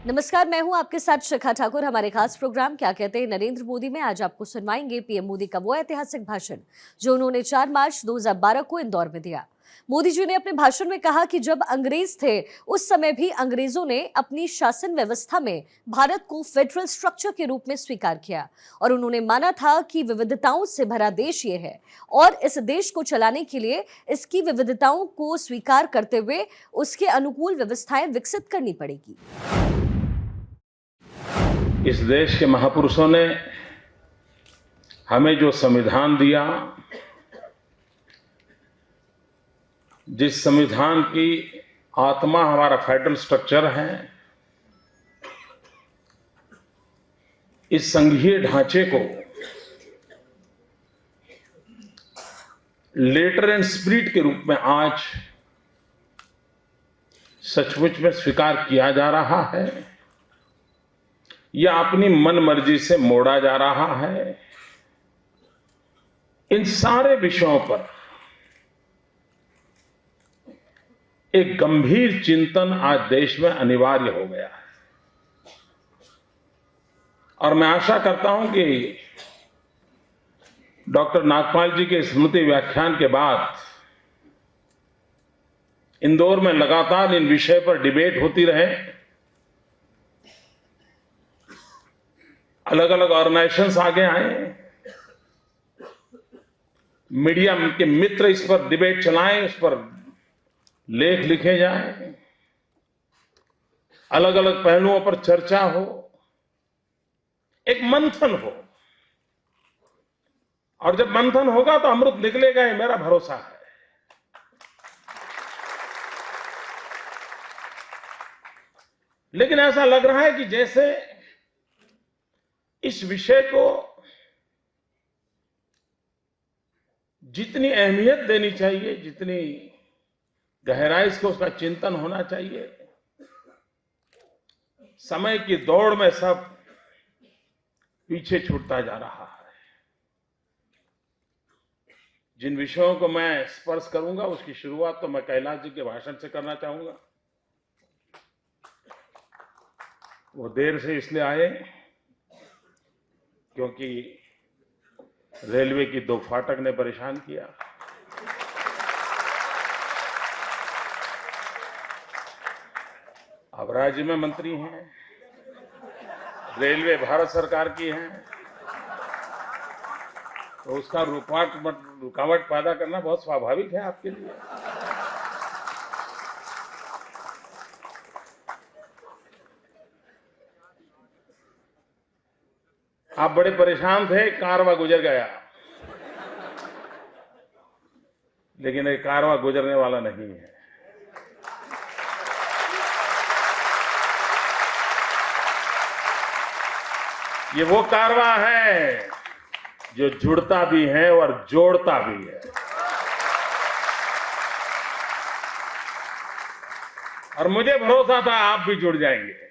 नमस्कार, मैं हूं आपके साथ शिखा ठाकुर। हमारे खास प्रोग्राम क्या कहते हैं नरेंद्र मोदी में आज आपको सुनवाएंगे पीएम मोदी का वो ऐतिहासिक भाषण जो उन्होंने 4 मार्च 2012 को इंदौर में दिया। मोदी जी ने अपने भाषण में कहा कि जब अंग्रेज थे उस समय भी अंग्रेजों ने अपनी शासन व्यवस्था में भारत को फेडरल स्ट्रक्चर के रूप में स्वीकार किया और उन्होंने माना था कि विविधताओं से भरा देश ये है और इस देश को चलाने के लिए इसकी विविधताओं को स्वीकार करते हुए उसके अनुकूल व्यवस्थाएं विकसित करनी पड़ेगी। इस देश के महापुरुषों ने हमें जो संविधान दिया, जिस संविधान की आत्मा हमारा फेडरल स्ट्रक्चर है, इस संघीय ढांचे को लेटर एंड स्पिरिट के रूप में आज सचमुच में स्वीकार किया जा रहा है या अपनी मन मर्जी से मोड़ा जा रहा है। इन सारे विषयों पर एक गंभीर चिंतन आज देश में अनिवार्य हो गया है और मैं आशा करता हूं कि डॉक्टर नागपाल जी के स्मृति व्याख्यान के बाद इंदौर में लगातार इन विषय पर डिबेट होती रहे। अलग अलग ऑर्गेनाइजेशंस आगे आए, मीडिया के मित्र इस पर डिबेट चलाएं, इस पर लेख लिखे जाएं, अलग अलग पहलुओं पर चर्चा हो, एक मंथन हो और जब मंथन होगा तो अमृत निकलेगा, ये मेरा भरोसा है। लेकिन ऐसा लग रहा है कि जैसे इस विषय को जितनी अहमियत देनी चाहिए, जितनी गहराई से उसका चिंतन होना चाहिए, समय की दौड़ में सब पीछे छूटता जा रहा है। जिन विषयों को मैं स्पर्श करूंगा उसकी शुरुआत तो मैं कैलाश जी के भाषण से करना चाहूंगा। वो देर से इसलिए आए क्योंकि रेलवे की 2 फाटक ने परेशान किया। अब राज्य में मंत्री हैं, रेलवे भारत सरकार की है, तो उसका रुकावट पैदा करना बहुत स्वाभाविक है आपके लिए। आप बड़े परेशान थे, कारवा गुजर गया, लेकिन ये कारवा गुजरने वाला नहीं है। ये वो कारवा है जो जुड़ता भी है और जोड़ता भी है। और मुझे भरोसा था आप भी जुड़ जाएंगे,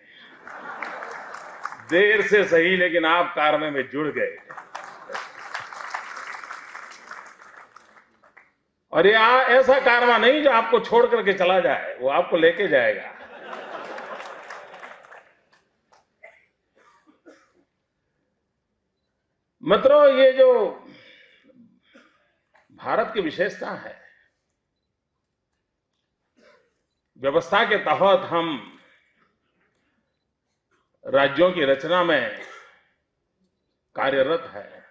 देर से सही, लेकिन आप कारवे में जुड़ गए। और ये ऐसा कारवा नहीं जो आपको छोड़ करके चला जाए, वो आपको लेके जाएगा। मित्रों, ये जो भारत की विशेषता है, व्यवस्था के तहत हम राज्यों की रचना में कार्यरत है,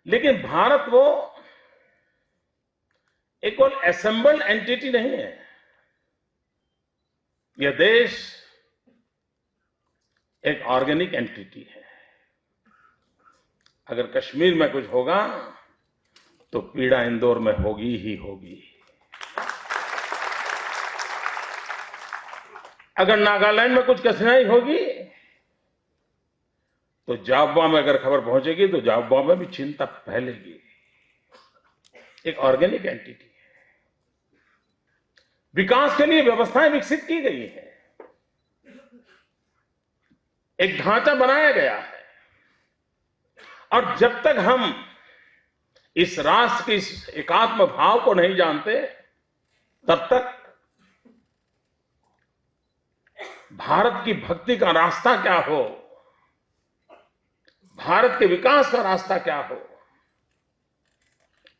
लेकिन भारत वो एक और असेंबल्ड एंटिटी नहीं है। यह देश एक ऑर्गेनिक एंटिटी है। अगर कश्मीर में कुछ होगा तो पीड़ा इंदौर में होगी ही होगी। अगर नागालैंड में कुछ कठिनाई होगी तो जाब्वा में अगर खबर पहुंचेगी तो जाब्वा में भी चिंता फैलेगी। एक ऑर्गेनिक एंटिटी है। विकास के लिए व्यवस्थाएं विकसित की गई है, एक ढांचा बनाया गया है, और जब तक हम इस राष्ट्र के इस एकात्म भाव को नहीं जानते तब तक भारत की भक्ति का रास्ता क्या हो, भारत के विकास का रास्ता क्या हो,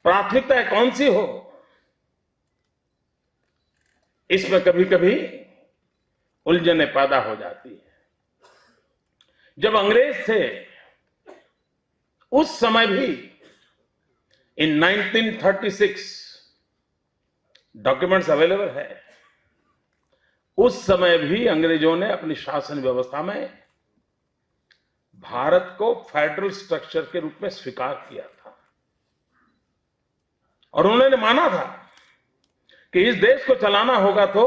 प्राथमिकताएं कौन सी हो, इसमें कभी कभी उलझनें पैदा हो जाती है। जब अंग्रेज थे उस समय भी इन 1936 डॉक्यूमेंट्स अवेलेबल है, उस समय भी अंग्रेजों ने अपनी शासन व्यवस्था में भारत को फेडरल स्ट्रक्चर के रूप में स्वीकार किया था और उन्होंने माना था कि इस देश को चलाना होगा तो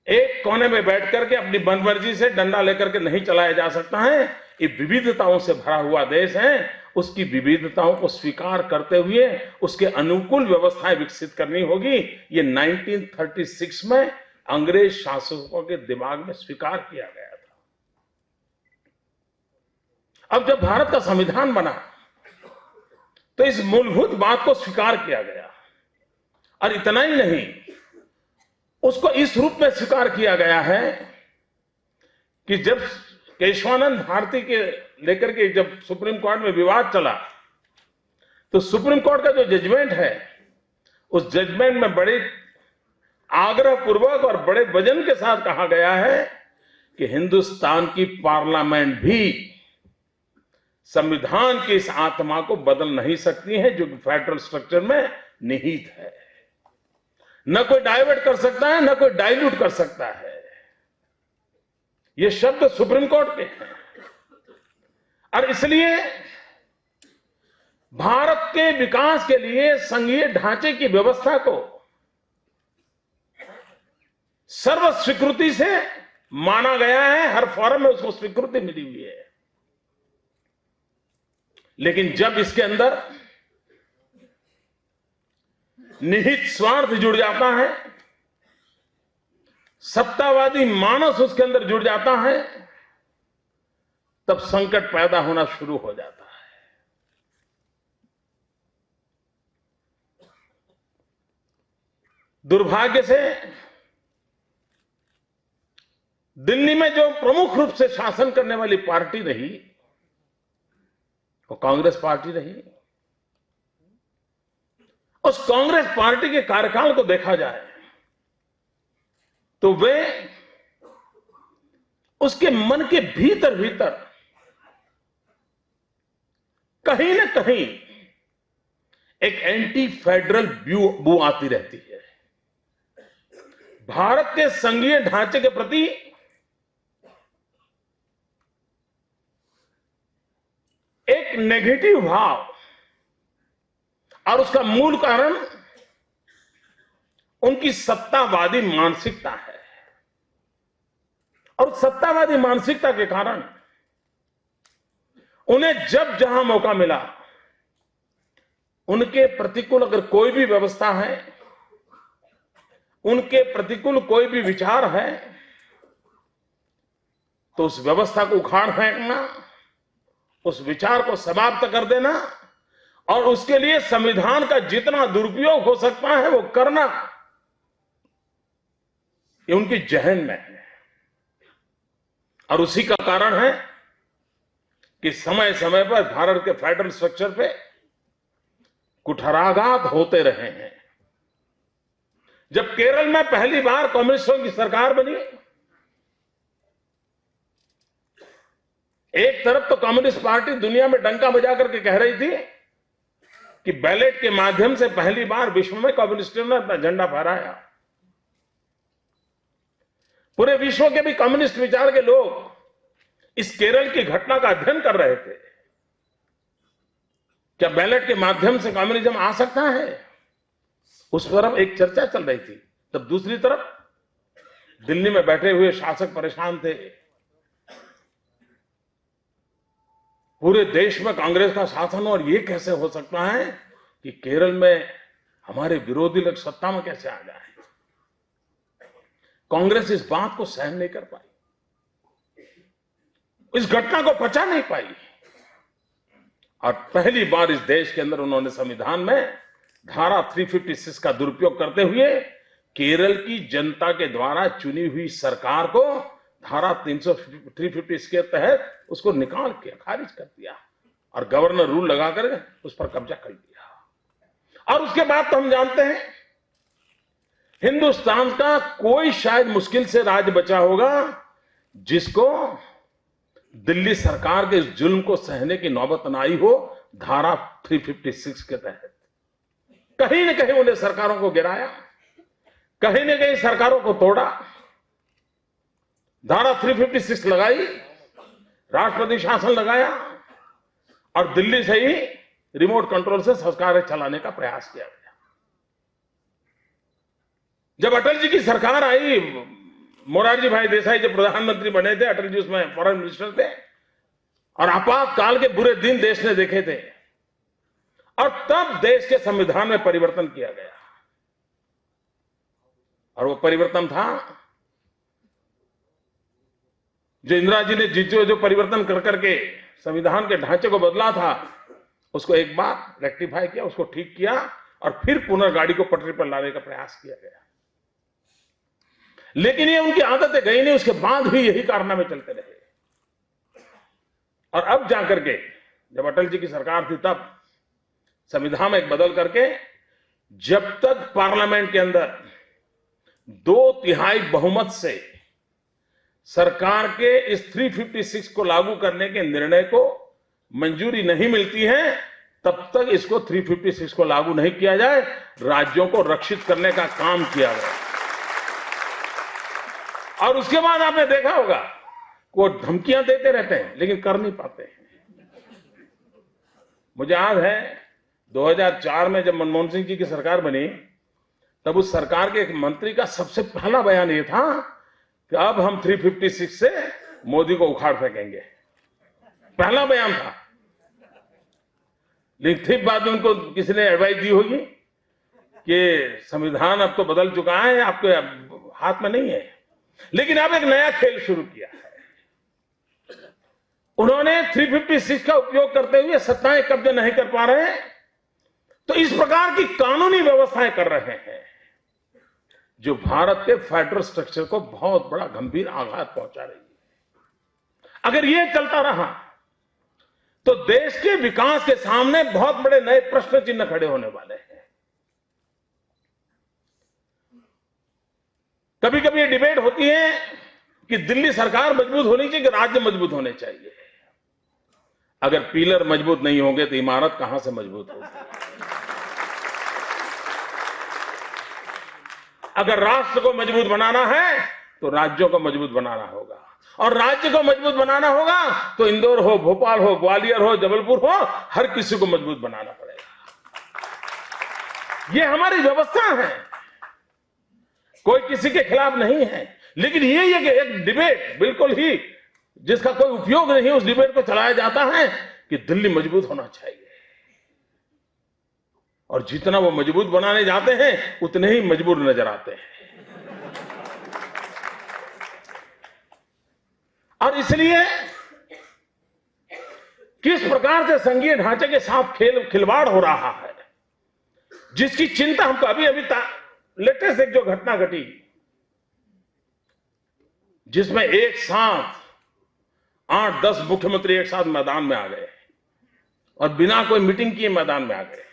एक कोने में बैठ करके अपनी मनमर्जी से डंडा लेकर के नहीं चलाया जा सकता है। ये विविधताओं से भरा हुआ देश है, उसकी विविधताओं को स्वीकार करते हुए उसके अनुकूल व्यवस्थाएं विकसित करनी होगी। ये 1936 में अंग्रेज शासकों के दिमाग में स्वीकार किया गया था। अब जब भारत का संविधान बना तो इस मूलभूत बात को स्वीकार किया गया और इतना ही नहीं, उसको इस रूप में स्वीकार किया गया है कि जब केशवानंद भारती के लेकर के जब सुप्रीम कोर्ट में विवाद चला तो सुप्रीम कोर्ट का जो जजमेंट है उस जजमेंट में बड़े आग्रह पूर्वक और बड़े वजन के साथ कहा गया है कि हिंदुस्तान की पार्लियामेंट भी संविधान की इस आत्मा को बदल नहीं सकती है जो फेडरल स्ट्रक्चर में निहित है। न कोई डाइवर्ट कर सकता है, न कोई डाइल्यूट कर सकता है। ये शब्द सुप्रीम कोर्ट के हैं और इसलिए भारत के विकास के लिए संघीय ढांचे की व्यवस्था को सर्व स्वीकृति से माना गया है। हर फोरम में उसको स्वीकृति मिली हुई है। लेकिन जब इसके अंदर निहित स्वार्थ जुड़ जाता है, सत्तावादी मानस उसके अंदर जुड़ जाता है, तब संकट पैदा होना शुरू हो जाता है। दुर्भाग्य से दिल्ली में जो प्रमुख रूप से शासन करने वाली पार्टी रही वो कांग्रेस पार्टी रही। उस कांग्रेस पार्टी के कार्यकाल को देखा जाए तो वे उसके मन के भीतर भीतर कहीं ना कहीं एक एंटी फेडरल बू आती रहती है। भारत के संघीय ढांचे के प्रति एक नेगेटिव भाव और उसका मूल कारण उनकी सत्तावादी मानसिकता है और सत्तावादी मानसिकता के कारण उन्हें जब जहां मौका मिला उनके प्रतिकूल अगर कोई भी व्यवस्था है, उनके प्रतिकूल कोई भी विचार है तो उस व्यवस्था को उखाड़ फेंकना, उस विचार को समाप्त कर देना और उसके लिए संविधान का जितना दुरुपयोग हो सकता है वो करना, ये उनकी जहन में है। और उसी का कारण है कि समय समय पर भारत के फेडरल स्ट्रक्चर पे कुठाराघात होते रहे हैं। जब केरल में पहली बार कम्युनिस्टों की सरकार बनी, एक तरफ तो कम्युनिस्ट पार्टी दुनिया में डंका बजा करके कह रही थी कि बैलेट के माध्यम से पहली बार विश्व में कम्युनिस्टों ने अपना झंडा फहराया। पूरे विश्व के भी कम्युनिस्ट विचार के लोग इस केरल की घटना का अध्ययन कर रहे थे। क्या बैलेट के माध्यम से कम्युनिज्म आ सकता है? उस तरफ एक चर्चा चल रही थी। तब दूसरी तरफ दिल्ली में बैठे हुए शासक परेशान थे। पूरे देश में कांग्रेस का शासन और ये कैसे हो सकता है कि केरल में हमारे विरोधी लोग सत्ता में कैसे आ जाए? कांग्रेस इस बात को सहन नहीं कर पाई, इस घटना को पचा नहीं पाई और पहली बार इस देश के अंदर उन्होंने संविधान में धारा 356 का दुरुपयोग करते हुए केरल की जनता के द्वारा चुनी हुई सरकार को धारा 350 के तहत उसको निकाल के खारिज कर दिया और गवर्नर रूल लगाकर उस पर कब्जा कर लिया। और उसके बाद तो हम जानते हैं हिंदुस्तान का कोई शायद मुश्किल से राज्य बचा होगा जिसको दिल्ली सरकार के इस जुल्म को सहने की नौबत न आई हो धारा 356 के तहत। कहीं न कहीं उन्हें सरकारों को गिराया, कहीं न कहीं सरकारों को तोड़ा, धारा 356 लगाई, राष्ट्रपति शासन लगाया और दिल्ली से ही रिमोट कंट्रोल से सरकारें चलाने का प्रयास किया गया। जब अटल जी की सरकार आई, मोरारजी भाई देसाई जब प्रधानमंत्री बने थे, अटल जी उसमें फॉरेन मिनिस्टर थे और आपातकाल के बुरे दिन देश ने देखे थे और तब देश के संविधान में परिवर्तन किया गया। और वो परिवर्तन था जो इंदिरा जी ने जो परिवर्तन कर करके संविधान के ढांचे को बदला था, उसको एक बार रेक्टिफाई किया, उसको ठीक किया और फिर पुनर्गाड़ी को पटरी पर लाने का प्रयास किया गया। लेकिन ये उनकी आदतें गई नहीं, उसके बाद भी यही कारनामे चलते रहे। और अब जाकर के जब अटल जी की सरकार थी तब संविधान में बदल करके जब तक पार्लियामेंट के अंदर 2/3 बहुमत से सरकार के इस 356 को लागू करने के निर्णय को मंजूरी नहीं मिलती है, तब तक इसको 356 को लागू नहीं किया जाए। राज्यों को रक्षित करने का काम किया गया। और उसके बाद आपने देखा होगा वो धमकियां देते रहते हैं लेकिन कर नहीं पाते हैं। मुझे याद है 2004 में जब मनमोहन सिंह जी की सरकार बनी, तब उस सरकार के एक मंत्री का सबसे पहला बयान ये था कि अब हम 356 से मोदी को उखाड़ फेंकेंगे। पहला बयान था। लेकिन फिर बाद में उनको किसी ने एडवाइस दी होगी कि संविधान अब तो बदल चुका है, आपके हाथ में नहीं है। लेकिन अब एक नया खेल शुरू किया है। उन्होंने 356 का उपयोग करते हुए सत्ताएं कब्जे नहीं कर पा रहे हैं, तो इस प्रकार की कानूनी व्यवस्थाएं कर रहे हैं जो भारत के फेडरल स्ट्रक्चर को बहुत बड़ा गंभीर आघात पहुंचा रही है। अगर यह चलता रहा तो देश के विकास के सामने बहुत बड़े नए प्रश्न चिन्ह खड़े होने वाले हैं। कभी कभी ये डिबेट होती है कि दिल्ली सरकार मजबूत होनी चाहिए कि राज्य मजबूत होने चाहिए। अगर पिलर मजबूत नहीं होंगे तो इमारत कहां से मजबूत होगी। अगर राष्ट्र को मजबूत बनाना है तो राज्यों को मजबूत बनाना होगा, और राज्य को मजबूत बनाना होगा तो इंदौर हो, भोपाल हो, ग्वालियर हो, जबलपुर हो, हर किसी को मजबूत बनाना पड़ेगा। ये हमारी व्यवस्था है, कोई किसी के खिलाफ नहीं है। लेकिन ये एक डिबेट बिल्कुल ही जिसका कोई उपयोग नहीं, उस डिबेट को चलाया जाता है कि दिल्ली मजबूत होना चाहिए। और जितना वो मजबूत बनाने जाते हैं उतने ही मजबूर नजर आते हैं। और इसलिए किस प्रकार से संघीय ढांचे के साथ खिलवाड़ हो रहा है, जिसकी चिंता हमको अभी लेटेस्ट एक जो घटना घटी जिसमें एक साथ 8-10 मुख्यमंत्री एक साथ मैदान में आ गए और बिना कोई मीटिंग किए मैदान में आ गए।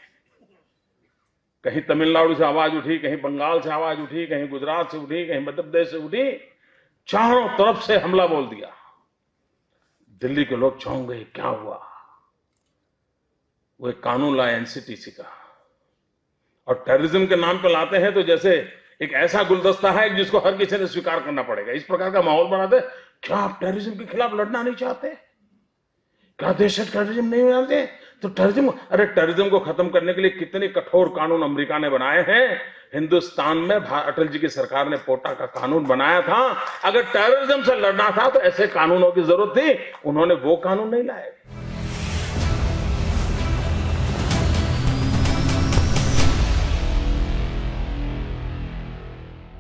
कहीं तमिलनाडु से आवाज उठी, कहीं बंगाल से आवाज उठी, कहीं गुजरात से उठी, कहीं मध्य प्रदेश से उठी, चारों तरफ से हमला बोल दिया। दिल्ली के लोग चौंक गए, क्या हुआ। वो एक कानून लाया एनसीटीसी का, और टेररिज्म के नाम पर लाते हैं तो जैसे एक ऐसा गुलदस्ता है जिसको हर किसी ने स्वीकार करना पड़ेगा। इस प्रकार का माहौल बनाते। क्या आप टेररिज्म के खिलाफ लड़ना नहीं चाहते? क्या दहशत टेररिज्म नहीं जानते? तो टेररिज्म को खत्म करने के लिए कितने कठोर कानून अमेरिका ने बनाए हैं। हिंदुस्तान में अटल जी की सरकार ने पोटा का कानून बनाया था। अगर टेररिज्म से लड़ना था तो ऐसे कानूनों की जरूरत थी, उन्होंने वो कानून नहीं लाए।